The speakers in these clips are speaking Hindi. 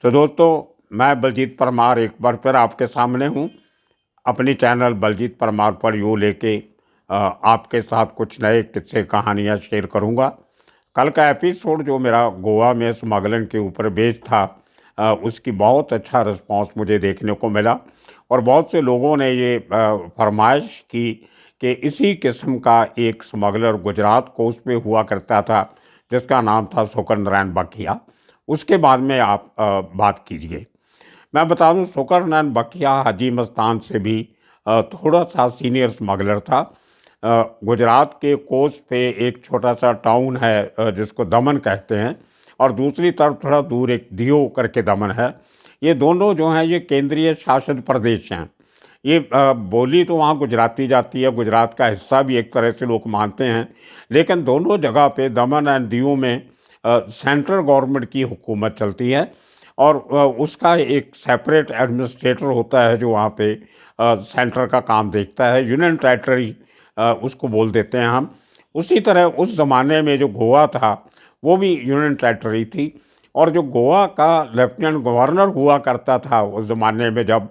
तो दोस्तों, मैं बलजीत परमार एक बार फिर आपके सामने हूँ अपनी चैनल बलजीत परमार पर यू लेके आपके साथ कुछ नए किस्से कहानियाँ शेयर करूँगा। कल का एपिसोड जो मेरा गोवा में स्मगलिंग के ऊपर बेस्ड था, उसकी बहुत अच्छा रिस्पांस मुझे देखने को मिला और बहुत से लोगों ने ये फरमाइश की कि इसी किस्म का एक स्मगलर गुजरात कोस्ट पे हुआ करता था जिसका नाम था शोकर नारायण बखिया। उसके बाद में आप बात कीजिए। मैं बता दूं, शोकर नारायण बखिया हाजी मस्तान से भी थोड़ा सा सीनियर स्मगलर था। गुजरात के कोस्ट पे एक छोटा सा टाउन है जिसको दमन कहते हैं, और दूसरी तरफ थोड़ा दूर एक दियो करके दमन है। ये दोनों जो हैं ये केंद्रीय शासित प्रदेश हैं। ये बोली तो वहाँ गुजराती जाती है, गुजरात का हिस्सा भी एक तरह से लोग मानते हैं, लेकिन दोनों जगह पे दमन एंड दियो में सेंट्रल गवर्नमेंट की हुकूमत चलती है और उसका एक सेपरेट एडमिनिस्ट्रेटर होता है जो वहाँ पे सेंटर का काम देखता है। यूनियन टेरिटरी उसको बोल देते हैं हम। उसी तरह उस ज़माने में जो गोवा था वो भी यूनियन टेरिटरी थी, और जो गोवा का लेफ्टिनेंट गवर्नर हुआ करता था उस ज़माने में, जब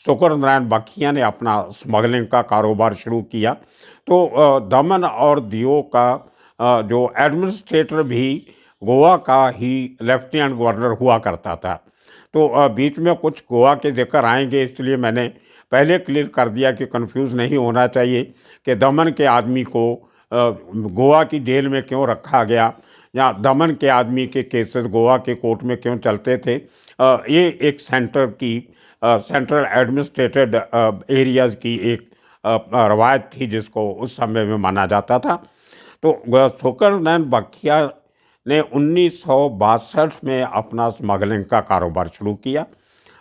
शोकर नारायण बखिया ने अपना स्मगलिंग का कारोबार शुरू किया, तो दमन और दियो का जो एडमिनिस्ट्रेटर भी गोवा का ही लेफ्टिनेंट गवर्नर हुआ करता था। तो बीच में कुछ गोवा के जिक्र आएंगे, इसलिए मैंने पहले क्लियर कर दिया कि कंफ्यूज नहीं होना चाहिए कि दमन के आदमी को गोवा की जेल में क्यों रखा गया, या दमन के आदमी के केसेस गोवा के कोर्ट में क्यों चलते थे। ये एक सेंट्रल एडमिनिस्ट्रेटेड एरियाज़ की एक रवायत थी जिसको उस समय में माना जाता था। तो शोकर नारायण बखिया ने 1962 में अपना स्मगलिंग का कारोबार शुरू किया,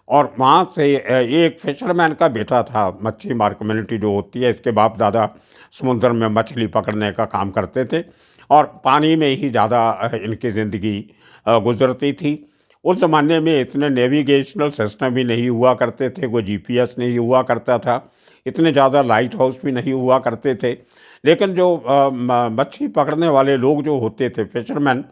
और वहाँ से ये एक फिशरमैन का बेटा था। मच्छी मार कम्युनिटी जो होती है, इसके बाप दादा समुद्र में मछली पकड़ने का काम करते थे और पानी में ही ज़्यादा इनकी ज़िंदगी गुजरती थी। उस ज़माने में इतने नेविगेशनल सिस्टम भी नहीं हुआ करते थे, कोई जीपीएस नहीं हुआ करता था, इतने ज़्यादा लाइट हाउस भी नहीं हुआ करते थे। लेकिन जो मच्छी पकड़ने वाले लोग जो होते थे, फिशरमैन,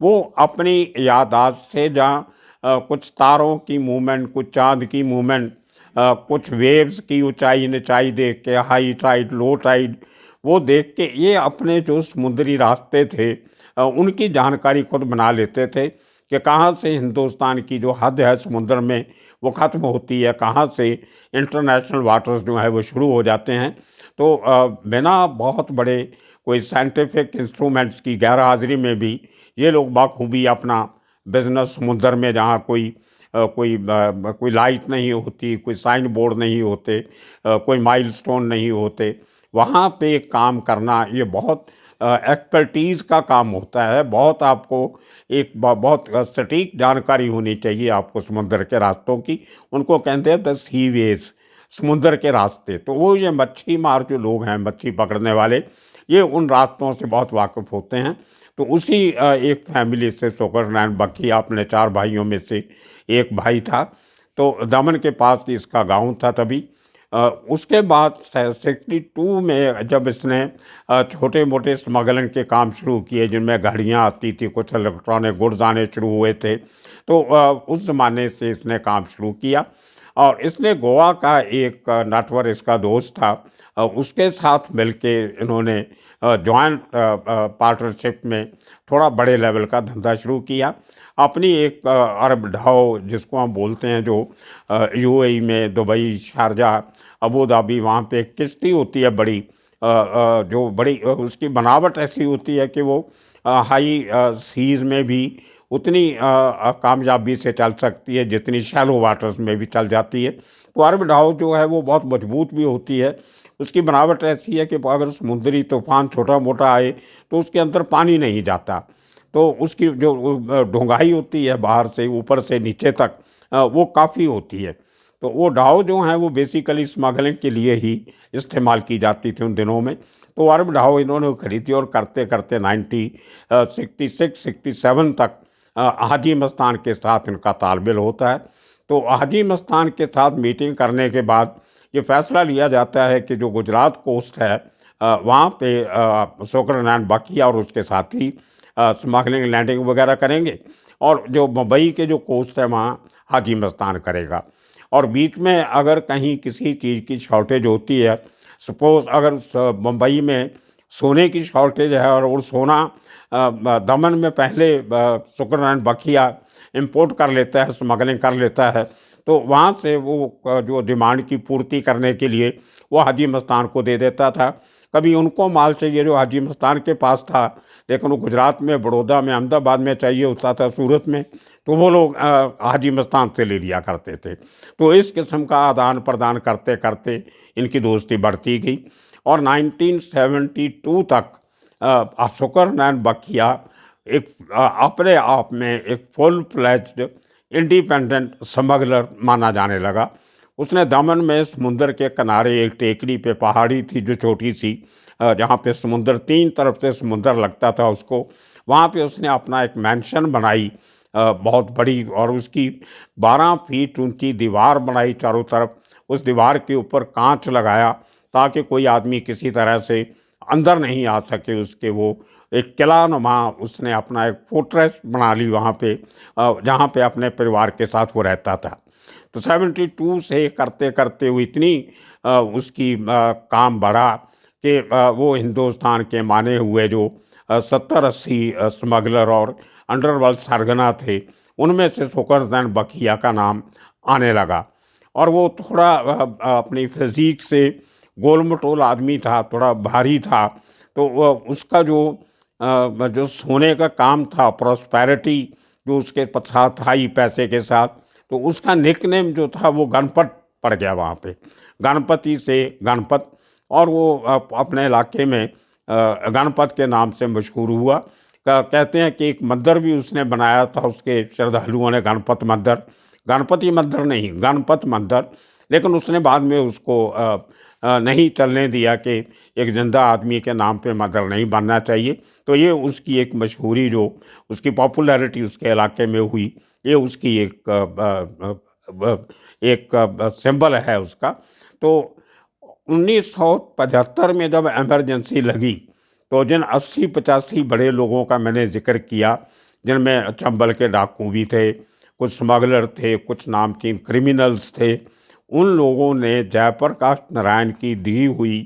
वो अपनी याददाश्त से जहाँ कुछ तारों की मूवमेंट, कुछ चाँद की मूवमेंट, कुछ वेव्स की ऊंचाई निचाई देख के, हाई टाइड लो टाइड, वो देख के ये अपने जो समुद्री रास्ते थे उनकी जानकारी खुद बना लेते थे कि कहाँ से हिंदुस्तान की जो हद है समुद्र में वो ख़त्म होती है, कहाँ से इंटरनेशनल वाटर्स जो है वो शुरू हो जाते हैं। तो बिना बहुत बड़े कोई साइंटिफिक इंस्ट्रूमेंट्स की गैर हाजिरी में भी ये लोग बाखूबी अपना बिजनेस समुद्र में, जहाँ कोई लाइट नहीं होती, कोई साइन बोर्ड नहीं होते, कोई माइलस्टोन नहीं होते, वहाँ पे काम करना ये बहुत एक्सपर्टीज़ का काम होता है। बहुत आपको एक बहुत सटीक जानकारी होनी चाहिए आपको समुद्र के रास्तों की। उनको कहते हैं द सी वेज, समुद्र के रास्ते। तो वो ये मच्छी मार जो लोग हैं, मच्छी पकड़ने वाले, ये उन रास्तों से बहुत वाकिफ़ होते हैं। तो उसी एक फैमिली से शोकर नारायण बखिया अपने 4 भाइयों में से एक भाई था। तो दमन के पास इसका गांव था तभी। उसके बाद 62 में जब इसने छोटे मोटे स्मगलिंग के काम शुरू किए, जिनमें घड़ियाँ आती थी, कुछ इलेक्ट्रॉनिक गुड्स आने शुरू हुए थे, तो उस ज़माने से इसने काम शुरू किया। और इसने गोवा का एक नटवर, इसका दोस्त था, उसके साथ मिलके इन्होंने जॉइंट पार्टनरशिप में थोड़ा बड़े लेवल का धंधा शुरू किया। अपनी एक अरब ढाओ जिसको हम बोलते हैं, जो यूएई में, दुबई, शारजा, अबू धाबी, वहाँ पे एक किश्ती होती है बड़ी, जो बड़ी उसकी बनावट ऐसी होती है कि वो हाई सीज़ में भी उतनी कामयाबी से चल सकती है जितनी शैलो वाटर्स में भी चल जाती है। तो अरब ढाओ जो है वो बहुत मजबूत भी होती है। उसकी बनावट ऐसी है कि अगर समुद्री तूफान छोटा मोटा आए तो उसके अंदर पानी नहीं जाता, तो उसकी जो ढुंगाई होती है बाहर से ऊपर से नीचे तक, वो काफ़ी होती है। तो वो ढाओ जो हैं वो बेसिकली स्मगलिंग के लिए ही इस्तेमाल की जाती थी उन दिनों में। तो अरब ढाओ इन्होंने खरीदी और करते करते 1966-67 तक हाजी मस्तान के साथ इनका तालमेल होता है। तो हाजी मस्तान के साथ मीटिंग करने के बाद ये फैसला लिया जाता है कि जो गुजरात कोस्ट है वहाँ पे शोकर नारायण बखिया और उसके साथी स्मगलिंग लैंडिंग वगैरह करेंगे, और जो मुंबई के जो कोस्ट है वहाँ हाजी मस्तान करेगा। और बीच में अगर कहीं किसी चीज़ की शॉर्टेज होती है, सपोज़ अगर मुंबई में सोने की शॉर्टेज है और वो सोना दमन में पहले शुक्र बखिया इंपोर्ट कर लेता है, स्मगलिंग कर लेता है, तो वहाँ से वो जो डिमांड की पूर्ति करने के लिए वो हाजी मस्तान को दे देता था। कभी उनको माल चाहिए जो हाजी मस्तान के पास था, लेकिन वो गुजरात में, बड़ौदा में, अहमदाबाद में चाहिए होता था, सूरत में, तो वो लोग हाजी मस्तान से ले लिया करते थे। तो इस किस्म का आदान प्रदान करते करते इनकी दोस्ती बढ़ती गई और 1972 तक शुक्र बखिया एक अपने आप में एक फुल फ्लेज्ड इंडिपेंडेंट स्मगलर माना जाने लगा। उसने दमन में समुंदर के किनारे एक टेकड़ी पे, पहाड़ी थी जो छोटी सी, जहाँ पे समुंदर, तीन तरफ से समुंदर लगता था उसको, वहाँ पे उसने अपना एक मैंशन बनाई बहुत बड़ी, और उसकी 12 फीट ऊंची दीवार बनाई चारों तरफ। उस दीवार के ऊपर कांच लगाया ताकि कोई आदमी किसी तरह से अंदर नहीं आ सके उसके। वो एक किला नुमा उसने अपना एक फोर्ट्रेस बना ली वहाँ पे, जहाँ पे अपने परिवार के साथ वो रहता था। तो 72 से करते करते वो इतनी उसकी काम बढ़ा कि वो हिंदुस्तान के माने हुए जो 70-80 स्मगलर और अंडरवर्ल्ड सरगना थे, उनमें से शुक्र बखिया का नाम आने लगा। और वो थोड़ा अपनी फिजीक से गोल मटोल आदमी था, थोड़ा भारी था, तो उसका जो सोने का काम था, प्रॉस्पेरिटी जो उसके साथ था ही पैसे के साथ, तो उसका निकनेम जो था वो गणपत पड़ गया वहाँ पे, गणपति से गणपत। और वो अपने इलाके में गणपत के नाम से मशहूर हुआ। कहते हैं कि एक मंदिर भी उसने बनाया था उसके श्रद्धालुओं ने, गणपत मंदिर, गणपति मंदिर नहीं, गणपत मंदिर। लेकिन उसने बाद में उसको नहीं चलने दिया कि एक जिंदा आदमी के नाम पे मंदिर नहीं बनना चाहिए। तो ये उसकी एक मशहूरी, जो उसकी पॉपुलैरिटी उसके इलाके में हुई, ये उसकी एक सिंबल है उसका। तो 1975 में जब इमरजेंसी लगी, तो जिन 80-85 बड़े लोगों का मैंने जिक्र किया, जिनमें चंबल के डाकू भी थे, कुछ स्मगलर थे, कुछ नामचीन क्रिमिनल्स थे, उन लोगों ने जयप्रकाश नारायण की दी हुई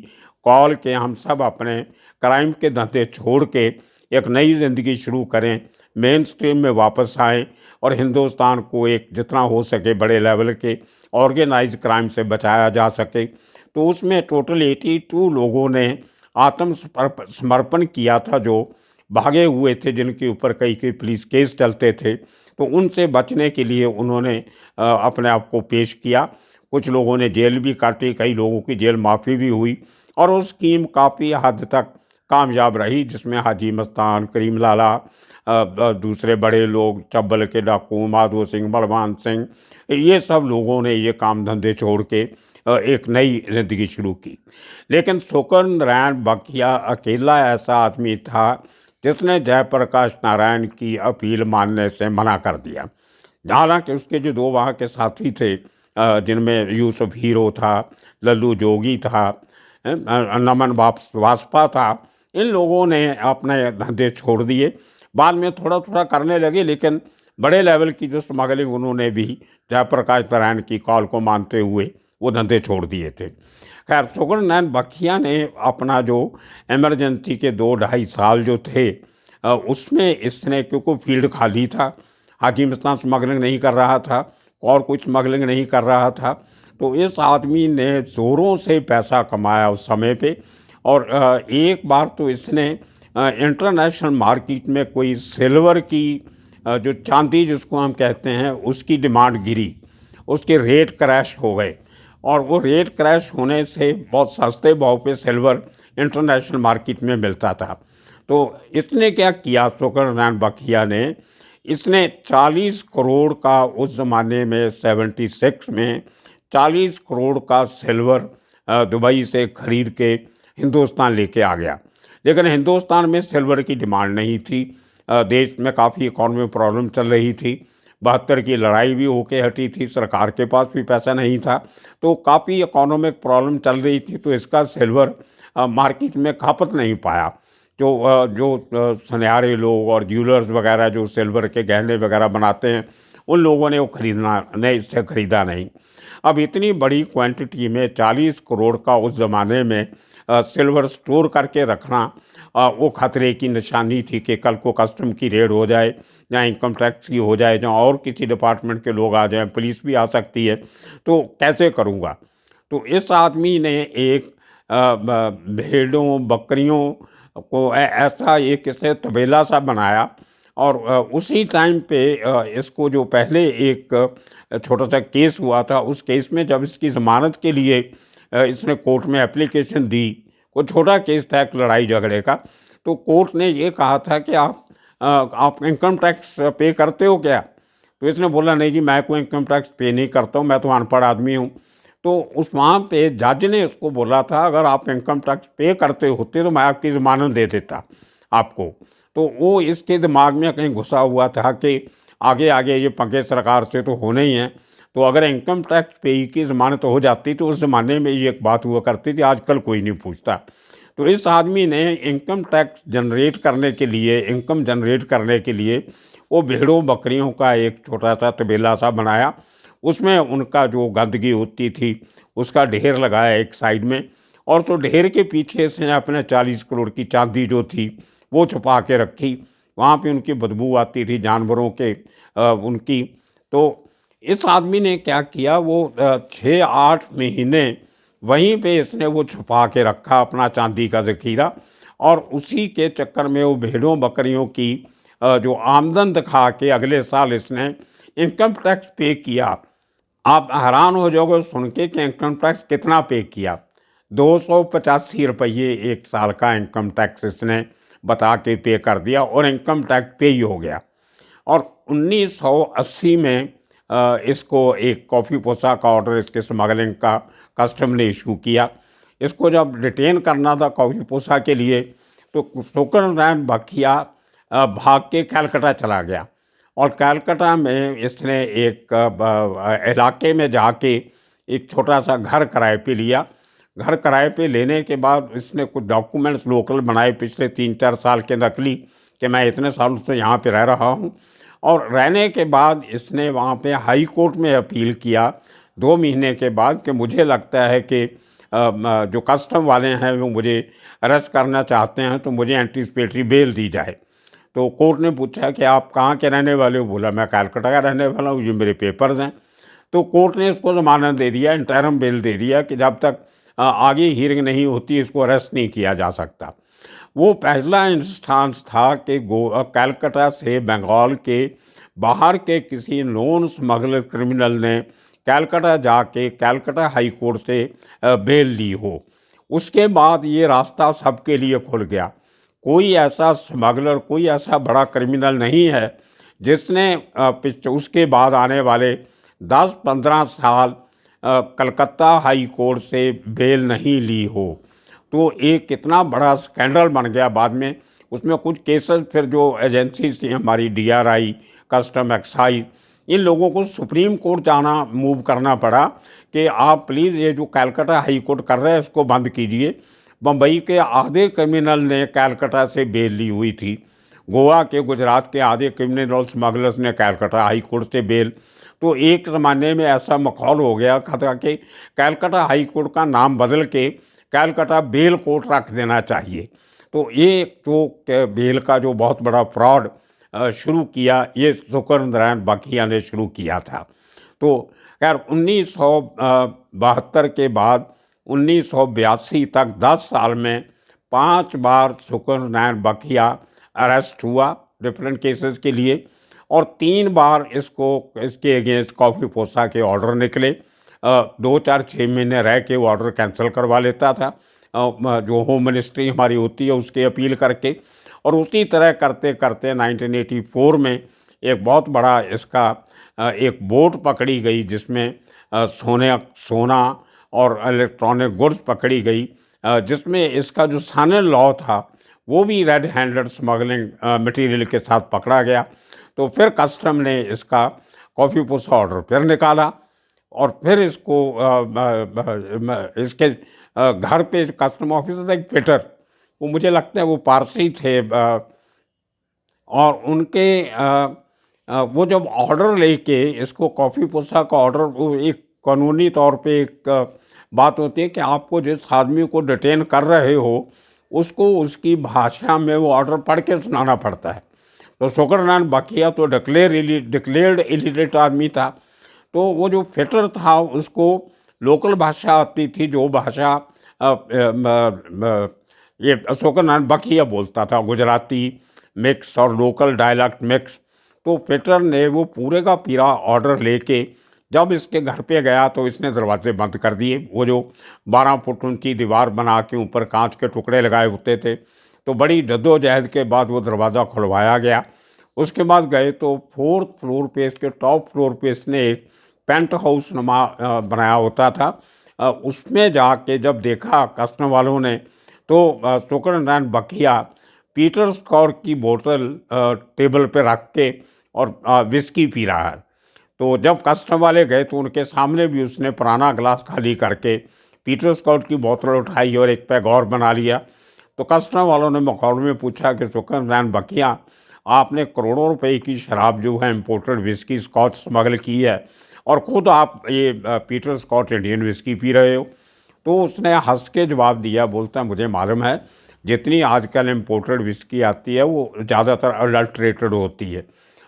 कॉल के हम सब अपने क्राइम के धंधे छोड़ के एक नई ज़िंदगी शुरू करें, मेन स्ट्रीम में वापस आएँ और हिंदुस्तान को एक जितना हो सके बड़े लेवल के ऑर्गेनाइज क्राइम से बचाया जा सके। तो उसमें टोटल 82 लोगों ने आत्म समर्पण किया था, जो भागे हुए थे, जिनके ऊपर कई कई पुलिस केस चलते थे। तो उनसे बचने के लिए उन्होंने अपने आप को पेश किया। कुछ लोगों ने जेल भी काटी, कई लोगों की जेल माफ़ी भी हुई, और वो स्कीम काफ़ी हद तक कामयाब रही, जिसमें हाजी मस्तान, करीम लाला, दूसरे बड़े लोग, चंबल के डाकू, माधो सिंह, बलवान सिंह, ये सब लोगों ने ये काम धंधे छोड़ के एक नई ज़िंदगी शुरू की। लेकिन शुक्र बखिया अकेला ऐसा आदमी था जिसने जयप्रकाश नारायण की अपील मानने से मना कर दिया। हालांकि उसके जो दो वहाँ के साथी थे, जिनमें यूसुफ हीरो था, लल्लू जोगी था, नमन वासपा था, इन लोगों ने अपने धंधे छोड़ दिए। बाद में थोड़ा थोड़ा करने लगे, लेकिन बड़े लेवल की जो स्मगलिंग उन्होंने भी जयप्रकाश नारायण की कॉल को मानते हुए वो धंधे छोड़ दिए थे। खैर, शुक्र बखिया ने अपना जो इमरजेंसी के 2-2.5 साल जो थे, उसमें इसने, क्योंकि फील्ड खाली था, हाजी मस्तान स्मगलिंग नहीं कर रहा था और कुछ स्मगलिंग नहीं कर रहा था, तो इस आदमी ने ज़ोरों से पैसा कमाया उस समय पे। और एक बार तो इसने इंटरनेशनल मार्केट में कोई सिल्वर की जो चांदी जिसको हम कहते हैं, उसकी डिमांड गिरी, उसके रेट क्रैश हो गए, और वो रेट क्रैश होने से बहुत सस्ते भाव पे सिल्वर इंटरनेशनल मार्केट में मिलता था। तो इसने क्या किया, शुक्र बखिया ने, इसने 40 करोड़ का, उस ज़माने में 76 में 40 करोड़ का सिल्वर दुबई से ख़रीद के हिंदुस्तान लेके आ गया। लेकिन हिंदुस्तान में सिल्वर की डिमांड नहीं थी। देश में काफ़ी इकॉनमी प्रॉब्लम चल रही थी, 72 की लड़ाई भी होके हटी थी, सरकार के पास भी पैसा नहीं था, तो काफ़ी इकोनॉमिक प्रॉब्लम चल रही थी। तो इसका सिल्वर मार्केट में खपत नहीं पाया। जो सुनहरे लोग और ज्वेलर्स वगैरह जो सिल्वर के गहने वगैरह बनाते हैं, उन लोगों ने वो इससे ख़रीदा नहीं। अब इतनी बड़ी क्वांटिटी में 40 करोड़ का उस ज़माने में सिल्वर स्टोर करके रखना वो खतरे की निशानी थी कि कल को कस्टम की रेड हो जाए या इनकम टैक्स की हो जाए, जहाँ और किसी डिपार्टमेंट के लोग आ जाएं, पुलिस भी आ सकती है, तो कैसे करूँगा। तो इस आदमी ने एक भेड़ों बकरियों को ऐसा एक इसे तबेला सा बनाया और उसी टाइम पे इसको जो पहले एक छोटा सा केस हुआ था, उस केस में जब इसकी ज़मानत के लिए इसने कोर्ट में एप्लीकेशन दी, वो छोटा केस था एक लड़ाई झगड़े का, तो कोर्ट ने ये कहा था कि आप इनकम टैक्स पे करते हो क्या? तो इसने बोला नहीं जी, मैं कोई इनकम टैक्स पे नहीं करता हूँ, मैं तो अनपढ़ आदमी हूँ। तो उस वहाँ पे जज ने उसको बोला था, अगर आप इनकम टैक्स पे करते होते तो मैं आपकी ज़मानत दे देता आपको। तो वो इसके दिमाग में कहीं घुसा हुआ था कि आगे आगे ये पंगे सरकार से तो होने ही हैं, तो अगर इनकम टैक्स पेई की ज़मानत हो जाती तो उस ज़माने में ये एक बात हुआ करती थी, आजकल कोई नहीं पूछता। तो इस आदमी ने इनकम टैक्स जनरेट करने के लिए, इनकम जनरेट करने के लिए वो भेड़ों बकरियों का एक छोटा सा तबेला सा बनाया। उसमें उनका जो गंदगी होती थी उसका ढेर लगाया एक साइड में, और तो ढेर के पीछे से अपने 40 करोड़ की चांदी जो थी वो छुपा के रखी। वहाँ पे उनकी बदबू आती थी जानवरों के उनकी। तो इस आदमी ने क्या किया, वो 6-8 महीने वहीं पे इसने वो छुपा के रखा अपना चांदी का ज़ख़ीरा, और उसी के चक्कर में वो भेड़ों बकरियों की जो आमदन दिखा के अगले साल इसने इनकम टैक्स पे किया। आप हैरान हो जाओगे सुन के कि इनकम टैक्स कितना पे किया। 285 रुपये एक साल का इनकम टैक्स इसने बता के पे कर दिया और इनकम टैक्स पे ही हो गया। और 1980 में इसको एक कॉफ़ी पोसा का ऑर्डर इसके स्मगलिंग का कस्टम ने इशू किया। इसको जब डिटेन करना था कॉफ़ी पोसा के लिए, तो सुकरनैन बखिया भाग के कलकत्ता चला गया, और कलकत्ता में इसने एक इलाके में जाके एक छोटा सा घर किराए पे लिया। घर किराए पे लेने के बाद इसने कुछ डॉक्यूमेंट्स लोकल बनाए पिछले 3-4 साल के नकली, कि मैं इतने सालों से यहाँ पे रह रहा हूँ। और रहने के बाद इसने वहाँ पे हाई कोर्ट में अपील किया 2 महीने के बाद कि मुझे लगता है कि जो कस्टम वाले हैं वो मुझे अरेस्ट करना चाहते हैं, तो मुझे एंटीसिपेटरी बेल दी जाए। तो कोर्ट ने पूछा कि आप कहाँ के रहने वाले हो? बोला मैं कलकत्ता का रहने वाला हूँ, ये मेरे पेपर्स हैं। तो कोर्ट ने इसको ज़मानत दे दिया, इंटरिम बेल दे दिया कि जब तक आगे हियरिंग नहीं होती इसको अरेस्ट नहीं किया जा सकता। वो पहला इंस्टांस था कि कलकत्ता से बंगाल के बाहर के किसी नॉन स्मगलर क्रिमिनल ने कलकत्ता जाके कलकत्ता हाई कोर्ट से बेल ली हो। उसके बाद ये रास्ता सबके लिए खुल गया। कोई ऐसा स्मगलर, कोई ऐसा बड़ा क्रिमिनल नहीं है जिसने उसके बाद आने वाले 10-15 साल कलकत्ता हाई कोर्ट से बेल नहीं ली हो। तो एक कितना बड़ा स्कैंडल बन गया बाद में। उसमें कुछ केसेस फिर जो एजेंसी थी हमारी DRI, कस्टम एक्साइज, इन लोगों को सुप्रीम कोर्ट जाना मूव करना पड़ा कि आप प्लीज़ ये जो कलकत्ता हाई कोर्ट कर रहे हैं इसको बंद कीजिए। बम्बई के आधे क्रिमिनल ने कलकत्ता से बेल ली हुई थी, गोवा के, गुजरात के आधे क्रिमिनल स्मगलर्स ने कलकत्ता हाई कोर्ट से बेल। तो एक ज़माने में ऐसा माहौल हो गया था कि कलकत्ता हाई कोर्ट का नाम बदल के कलकत्ता बेल कोर्ट रख देना चाहिए। तो ये तो बेल का जो बहुत बड़ा फ्रॉड शुरू किया, ये सुकरनैन बखिया ने शुरू किया था। तो खैर 1972 के बाद 1982 तक 10 साल में 5 बार सुकरनैन बखिया अरेस्ट हुआ डिफरेंट केसेस के लिए, और 3 बार इसके अगेंस्ट कॉफ़ी पोसा के ऑर्डर निकले। 2-4-6 महीने रह के वो ऑर्डर कैंसिल करवा लेता था, जो होम मिनिस्ट्री हमारी होती है उसके अपील करके। और उसी तरह करते करते 1984 में एक बहुत बड़ा इसका एक बोट पकड़ी गई जिसमें सोना और इलेक्ट्रॉनिक गुड्स पकड़ी गई, जिसमें इसका जो सानन लॉ था वो भी रेड हैंडेड स्मगलिंग मटेरियल के साथ पकड़ा गया। तो फिर कस्टम ने इसका कॉफ़ी पोसा ऑर्डर फिर निकाला, और फिर इसको इसके घर पे कस्टम ऑफिसर एक फिटर, वो मुझे लगता है वो पारसी थे, और उनके वो जब ऑर्डर लेके इसको कॉफ़ी पुस्ता का ऑर्डर, वो एक कानूनी तौर पे एक बात होती है कि आपको जिस आदमी को डिटेन कर रहे हो उसको उसकी भाषा में वो ऑर्डर पढ़ के सुनाना पड़ता है। तो शोकरनारायण बखिया तो डिक्लेयर्ड इलिटरेट आदमी था, तो वो जो फिटर था उसको लोकल भाषा आती थी, जो भाषा ये शोकरनारायण बखिया बोलता था, गुजराती मिक्स और लोकल डायलैक्ट मिक्स। तो फिटर ने वो पूरे का पूरा ऑर्डर लेके जब इसके घर पे गया तो इसने दरवाजे बंद कर दिए। वो जो 12 फुट ऊंची दीवार बना के ऊपर कांच के टुकड़े लगाए होते थे, तो बड़ी जद्दोजहद के बाद वो दरवाज़ा खुलवाया गया। उसके बाद गए तो 4th फ्लोर पे, इसके टॉप फ्लोर पे इसने एक पेंट हाउस नुमा बनाया होता था। उसमें जाके जब देखा कस्टम वालों ने, तो शोकरनारायण बखिया पीटर स्कॉट की बोतल टेबल पे रख के और विस्की पी रहा है। तो जब कस्टम वाले गए तो उनके सामने भी उसने पुराना गिलास खाली करके पीटर स्कॉट की बोतल उठाई और एक पैग और बना लिया। तो कस्टम वालों ने मखौल में पूछा कि शोकरनारायण बखिया, आपने करोड़ों रुपए की शराब जो है इम्पोर्टेड विस्की स्कॉच स्मगल की है और ख़ुद आप ये पीटर स्कॉट इंडियन विस्की पी रहे हो। तो उसने हंस के जवाब दिया, बोलता है मुझे मालूम है जितनी आजकल इम्पोर्टेड विस्की आती है वो ज़्यादातर अडल्ट्रेटेड होती है।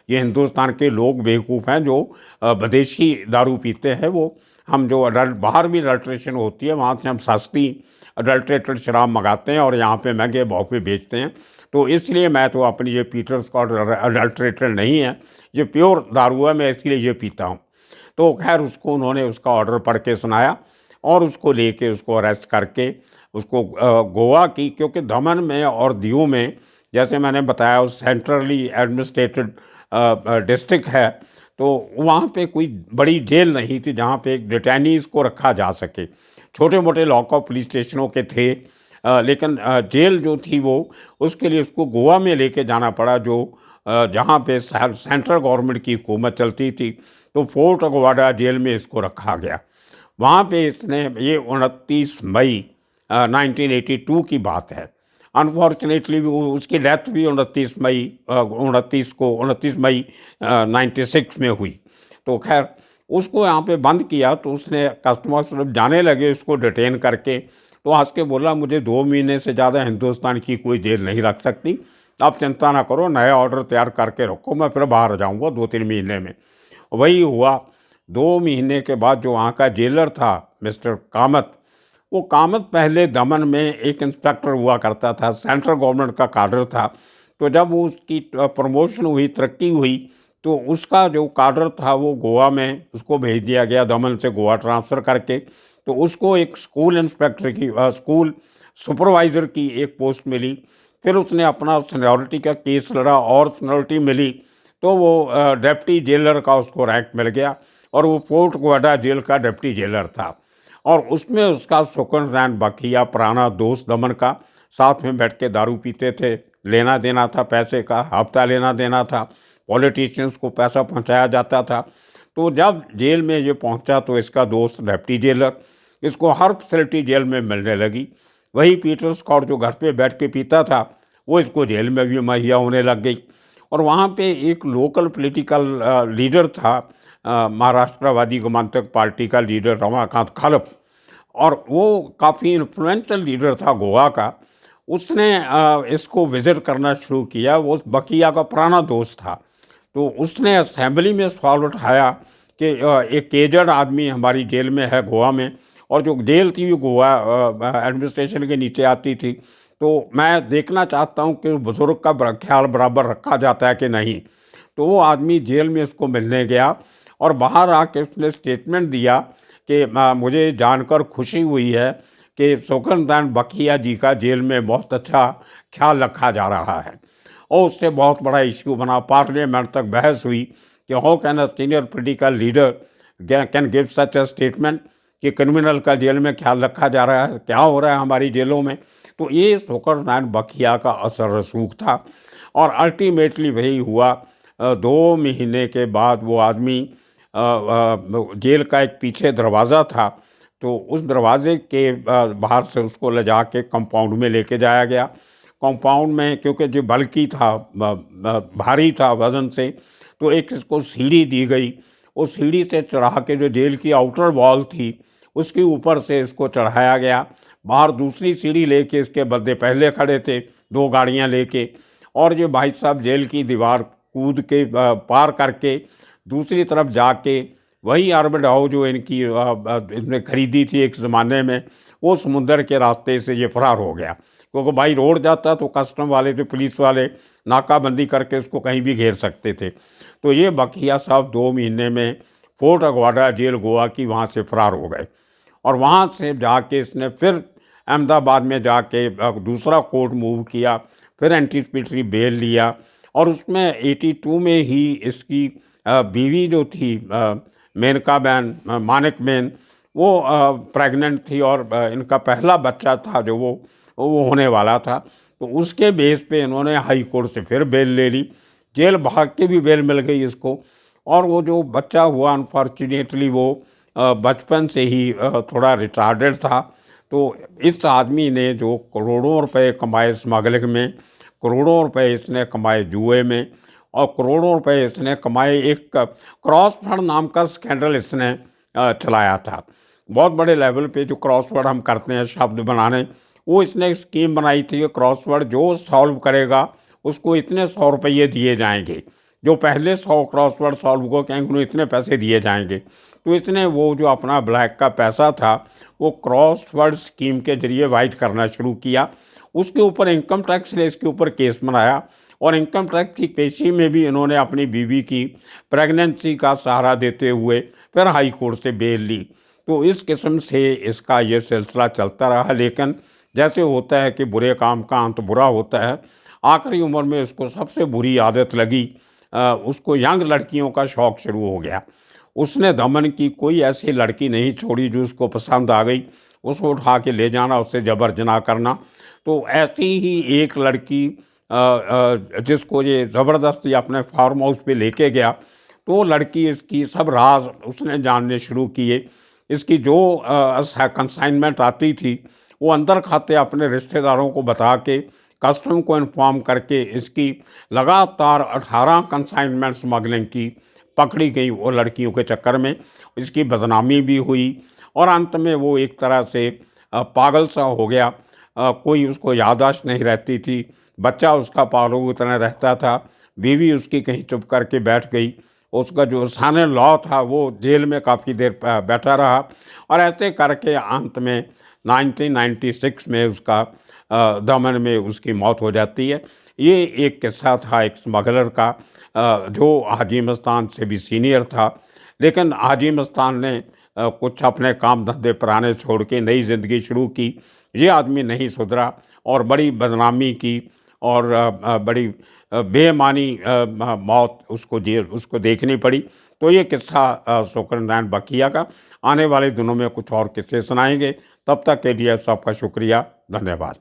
ये हिंदुस्तान के लोग बेवकूफ़ हैं जो विदेशी दारू पीते हैं। वो हम जो बाहर भी अडल्ट्रेशन होती है वहाँ से हम सस्ती अडल्ट्रेटेड शराब मंगाते हैं और यहाँ पे महंगे भाव पे बेचते हैं। तो इसलिए मैं तो अपनी ये पीटर स्कॉट अडल्ट्रेटेड नहीं है, ये प्योर दारू है, मैं इसलिए ये पीता हूँ। तो खैर उसको उन्होंने उसका ऑर्डर पढ़ के सुनाया और उसको लेके उसको अरेस्ट करके उसको गोवा की, क्योंकि दमन में और दीव में जैसे मैंने बताया वो सेंट्रली एडमिनिस्ट्रेटेड डिस्ट्रिक्ट है, तो वहाँ पे कोई बड़ी जेल नहीं थी जहाँ पे एक डिटेनीज़ को रखा जा सके। छोटे मोटे लॉकअप पुलिस स्टेशनों के थे, लेकिन जेल जो थी वो उसके लिए उसको गोवा में लेके जाना पड़ा, जो जहाँ पे सेंट्रल गवर्नमेंट की हुकूमत चलती थी। तो फोर्ट अगवाडा जेल में इसको रखा गया। वहाँ पे इसने, ये 29 मई 1982 की बात है। अनफॉर्चुनेटली उसकी डेथ भी 29 मई 96 में हुई। तो खैर उसको यहाँ पे बंद किया, तो उसने कस्टमर्स जब जाने लगे उसको डिटेन करके, तो हंस के बोला मुझे 2 महीने से ज़्यादा हिंदुस्तान की कोई जेल नहीं रख सकती, आप चिंता ना करो, नया ऑर्डर तैयार करके रखो, मैं फिर बाहर आ जाऊँगा 2-3 महीने में। वही हुआ। 2 महीने के बाद जो वहाँ का जेलर था मिस्टर कामत, वो कामत पहले दमन में एक इंस्पेक्टर हुआ करता था, सेंट्रल गवर्नमेंट का काडर था। तो जब वो उसकी प्रमोशन हुई, तरक्की हुई, तो उसका जो काडर था वो गोवा में उसको भेज दिया गया, दमन से गोवा ट्रांसफ़र करके। तो उसको एक स्कूल इंस्पेक्टर की स्कूल सुपरवाइज़र की एक पोस्ट मिली। फिर उसने अपना सीनियरिटी का केस लड़ा और सीनियरिटी मिली, तो वो डिप्टी जेलर का उसको रैंक मिल गया और वो फोर्ट अगवाडा जेल का डिप्टी जेलर था। और उसमें उसका शोकरनारायण बखिया पुराना दोस्त दमन का, साथ में बैठ के दारू पीते थे, लेना देना था पैसे का, हफ्ता लेना देना था, पॉलिटिशियंस को पैसा पहुंचाया जाता था। तो जब जेल में ये पहुंचा तो इसका दोस्त डिप्टी जेलर, इसको हर फैसिलिटी जेल में मिलने लगी। वही पीटर स्कॉट जो घर पे बैठ के पीता था वो इसको जेल में भी मुहैया होने लग गई। और वहाँ पे एक लोकल पॉलिटिकल लीडर था, महाराष्ट्रवादी गोमांतक पार्टी का लीडर रमाकांत खलप, और वो काफ़ी इन्फ्लुएंशियल लीडर था गोवा का। उसने इसको विज़िट करना शुरू किया। वो बखिया का पुराना दोस्त था। तो उसने असेंबली में सवाल उठाया कि एक एजेड आदमी हमारी जेल में है गोवा में, और जो जेल थी वो गोवा एडमिनिस्ट्रेशन के नीचे आती थी, तो मैं देखना चाहता हूँ कि बुज़ुर्ग का ख्याल बराबर रखा जाता है कि नहीं। तो वो आदमी जेल में उसको मिलने गया और बाहर आके उसने स्टेटमेंट दिया कि मुझे जानकर खुशी हुई है कि शोकरनारायण बखिया जी का जेल में बहुत अच्छा ख्याल रखा जा रहा है। और उससे बहुत बड़ा इश्यू बना, पार्लियामेंट तक बहस हुई कि how can a senior political leader can give such a statement कि क्रिमिनल का जेल में ख्याल रखा जा रहा है, क्या हो रहा है हमारी जेलों में। तो ये शोकरनारायण बखिया का असर रसूख था और अल्टीमेटली वही हुआ। 2 महीने के बाद वो आदमी जेल का एक पीछे दरवाज़ा था, तो उस दरवाजे के बाहर से उसको ले जा के कंपाउंड में लेके जाया गया। कंपाउंड में क्योंकि जो बल्कि था, भारी था वज़न से, तो एक इसको सीढ़ी दी गई, उस सीढ़ी से चढ़ा के जो जेल की आउटर वॉल थी उसके ऊपर से इसको चढ़ाया गया। बाहर दूसरी सीढ़ी लेके इसके बंदे पहले खड़े थे, 2 गाड़ियां लेके, और ये भाई साहब जेल की दीवार कूद के पार करके दूसरी तरफ जाके वही अरब हाउस जो इनकी इनने खरीदी थी एक ज़माने में, वो समुंदर के रास्ते से ये फरार हो गया। क्योंकि बाई रोड जाता तो कस्टम वाले थे, पुलिस वाले नाकाबंदी करके उसको कहीं भी घेर सकते थे। तो ये बखिया साहब 2 महीने में फोर्ट अगवाडा जेल गोवा की वहाँ से फरार हो गए, और वहाँ से जाके इसने फिर अहमदाबाद में जाके दूसरा कोर्ट मूव किया, फिर एंटीसिपेटरी बेल लिया, और उसमें 82 में ही इसकी बीवी जो थी मेनका बैन मानिक बैन, वो प्रेग्नेंट थी, और इनका पहला बच्चा था जो वो होने वाला था। तो उसके बेस पे इन्होंने हाई कोर्ट से फिर बेल ले ली, जेल भाग के भी बेल मिल गई इसको। और वो जो बच्चा हुआ अनफॉर्चुनेटली वो बचपन से ही थोड़ा रिटार्डेड था। तो इस आदमी ने जो करोड़ों रुपए कमाए स्मगलिंग में, करोड़ों रुपए इसने कमाए जुए में, और करोड़ों रुपए इसने कमाए एक क्रॉसफर्ड नाम का स्कैंडल इसने चलाया था। बहुत बड़े लेवल पे जो क्रॉसवर्ड हम करते हैं शब्द बनाने, वो इसने स्कीम बनाई थी कि क्रॉसवर्ड जो सॉल्व करेगा उसको इतने 100 रुपये दिए जाएंगे, जो पहले 100 क्रॉसवर्ड सॉल्व को कहेंगे उन्हें इतने पैसे दिए जाएंगे। तो इसने वो जो अपना ब्लैक का पैसा था वो क्रॉसवर्ड स्कीम के जरिए वाइट करना शुरू किया। उसके ऊपर इनकम टैक्स ने इसके ऊपर केस बनाया, और इनकम टैक्स की पेशी में भी इन्होंने अपनी बीवी की प्रेगनेंसी का सहारा देते हुए फिर हाई कोर्ट से बेल ली। तो इस किस्म से इसका ये सिलसिला चलता रहा, लेकिन जैसे होता है कि बुरे काम का अंत बुरा होता है, आखिरी उम्र में उसको सबसे बुरी आदत लगी, उसको यंग लड़कियों का शौक़ शुरू हो गया। उसने दमन की कोई ऐसी लड़की नहीं छोड़ी जो उसको पसंद आ गई, उसको उठा के ले जाना, उससे जबर जना करना। तो ऐसी ही एक लड़की जिसको ये ज़बरदस्ती अपने फार्म हाउस पे लेके गया, तो वो लड़की इसकी सब राज उसने जानने शुरू किए। इसकी जो कंसाइनमेंट आती थी वो अंदर खाते अपने रिश्तेदारों को बता के, कस्टम को इन्फॉर्म करके इसकी लगातार 18 कंसाइनमेंट स्मगलिंग की पकड़ी गई वो लड़कियों के चक्कर में। इसकी बदनामी भी हुई, और अंत में वो एक तरह से पागल सा हो गया। कोई उसको याददाश्त नहीं रहती थी, बच्चा उसका पालू इतना रहता था, बीवी उसकी कहीं चुप करके बैठ गई, उसका जो सन इन लॉ था वो जेल में काफ़ी देर बैठा रहा, और ऐसे करके अंत में 1996 में उसका दमन में उसकी मौत हो जाती है। ये एक किस्सा था एक स्मगलर का, जो हाजी मस्तान से भी सीनियर था, लेकिन हाजी मस्तान ने कुछ अपने काम धंधे पुराने छोड़ के नई ज़िंदगी शुरू की। ये आदमी नहीं सुधरा और बड़ी बदनामी की, और बड़ी बेईमानी मौत उसको देखनी पड़ी। तो ये किस्सा शुक्र बकिया का। आने वाले दिनों में कुछ और किस्से सुनाएंगे। तब तक के लिए सबका शुक्रिया, धन्यवाद।